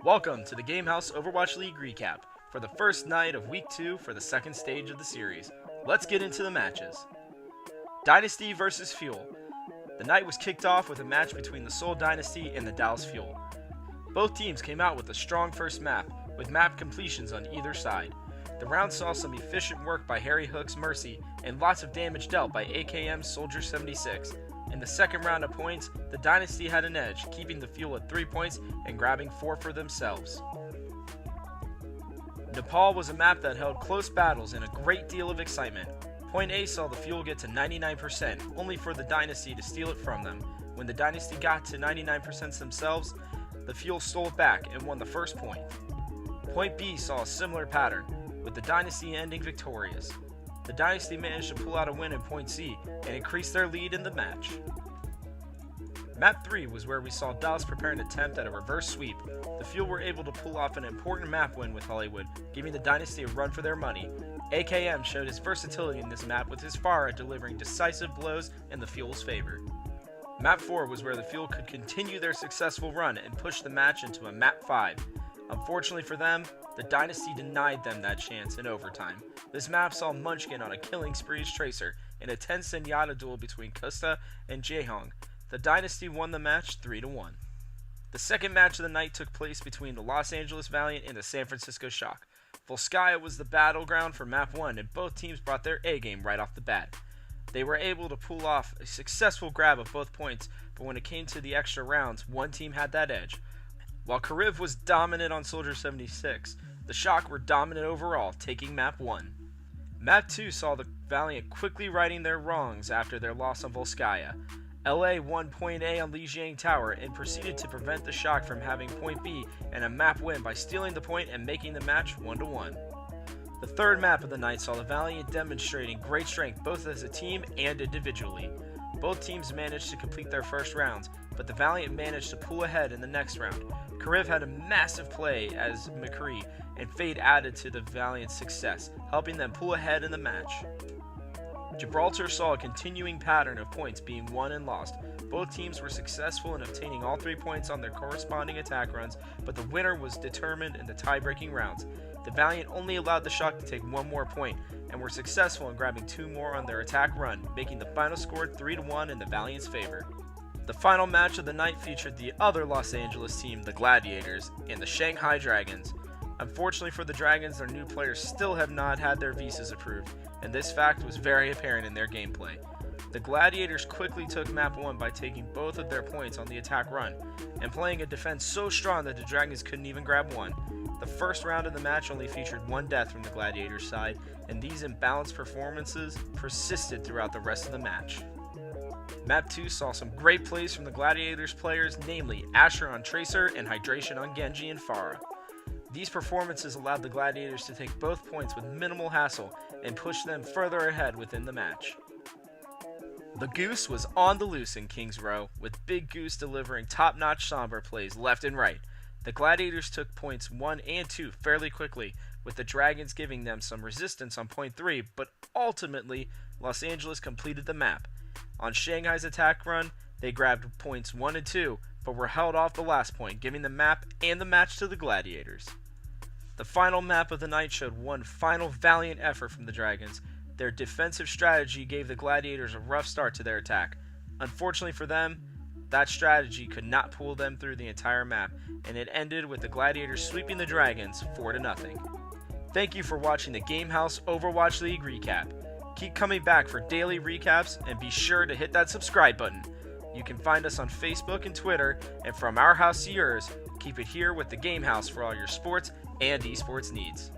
Welcome to the Gamehouse Overwatch League recap for the first night of Week 2 for the second stage of the series. Let's get into the matches. Dynasty versus Fuel. The night was kicked off with a match between the Seoul Dynasty and the Dallas Fuel. Both teams came out with a strong first map, with map completions on either side. The round saw some efficient work by Harry Hook's Mercy and lots of damage dealt by AKM's Soldier 76. In the second round of points, the Dynasty had an edge, keeping the Fuel at 3 points and grabbing 4 for themselves. Nepal was a map that held close battles and a great deal of excitement. Point A saw the Fuel get to 99%, only for the Dynasty to steal it from them. When the Dynasty got to 99% themselves, the Fuel stole it back and won the first point. Point B saw a similar pattern, with the Dynasty ending victorious. The Dynasty managed to pull out a win in Point C and increase their lead in the match. Map 3 was where we saw Dallas prepare an attempt at a reverse sweep. The Fuel were able to pull off an important map win with Hollywood, giving the Dynasty a run for their money. AKM showed his versatility in this map with his Pharah delivering decisive blows in the Fuel's favor. Map 4 was where the Fuel could continue their successful run and push the match into a Map 5. Unfortunately for them, the Dynasty denied them that chance in overtime. This map saw Munchkin on a killing spree as Tracer in a tense Zenyatta duel between Kusta and Jaehong. The Dynasty won the match 3-1. The second match of the night took place between the Los Angeles Valiant and the San Francisco Shock. Volskaya was the battleground for Map 1 and both teams brought their A-game right off the bat. They were able to pull off a successful grab of both points, but when it came to the extra rounds, one team had that edge. While Kariv was dominant on Soldier 76, the Shock were dominant overall, taking Map 1. Map 2 saw the Valiant quickly righting their wrongs after their loss on Volskaya. LA won Point A on Lijiang Tower and proceeded to prevent the Shock from having Point B and a map win by stealing the point and making the match 1-1. The third map of the night saw the Valiant demonstrating great strength both as a team and individually. Both teams managed to complete their first rounds, but the Valiant managed to pull ahead in the next round. Kariv had a massive play as McCree, and Fade added to the Valiant's success, helping them pull ahead in the match. Gibraltar saw a continuing pattern of points being won and lost. Both teams were successful in obtaining all 3 points on their corresponding attack runs, but the winner was determined in the tie-breaking rounds. The Valiant only allowed the Shock to take 1 more point, and were successful in grabbing 2 more on their attack run, making the final score 3-1 in the Valiant's favor. The final match of the night featured the other Los Angeles team, the Gladiators, and the Shanghai Dragons. Unfortunately for the Dragons, their new players still have not had their visas approved, and this fact was very apparent in their gameplay. The Gladiators quickly took Map 1 by taking both of their points on the attack run, and playing a defense so strong that the Dragons couldn't even grab one. The first round of the match only featured 1 death from the Gladiators side, and these imbalanced performances persisted throughout the rest of the match. Map 2 saw some great plays from the Gladiators players, namely Asher on Tracer and Hydration on Genji and Pharah. These performances allowed the Gladiators to take both points with minimal hassle and push them further ahead within the match. The Goose was on the loose in Kings Row, with Big Goose delivering top-notch Sombra plays left and right. The Gladiators took points 1 and 2 fairly quickly, with the Dragons giving them some resistance on point 3, but ultimately, Los Angeles completed the map. On Shanghai's attack run, they grabbed points 1 and 2, but were held off the last point, giving the map and the match to the Gladiators. The final map of the night showed one final valiant effort from the Dragons. Their defensive strategy gave the Gladiators a rough start to their attack. Unfortunately for them, that strategy could not pull them through the entire map, and it ended with the Gladiators sweeping the Dragons 4-0. Thank you for watching the Gamehouse Overwatch League recap. Keep coming back for daily recaps, and be sure to hit that subscribe button. You can find us on Facebook and Twitter, and from our house to yours, keep it here with the Gamehouse for all your sports and esports needs.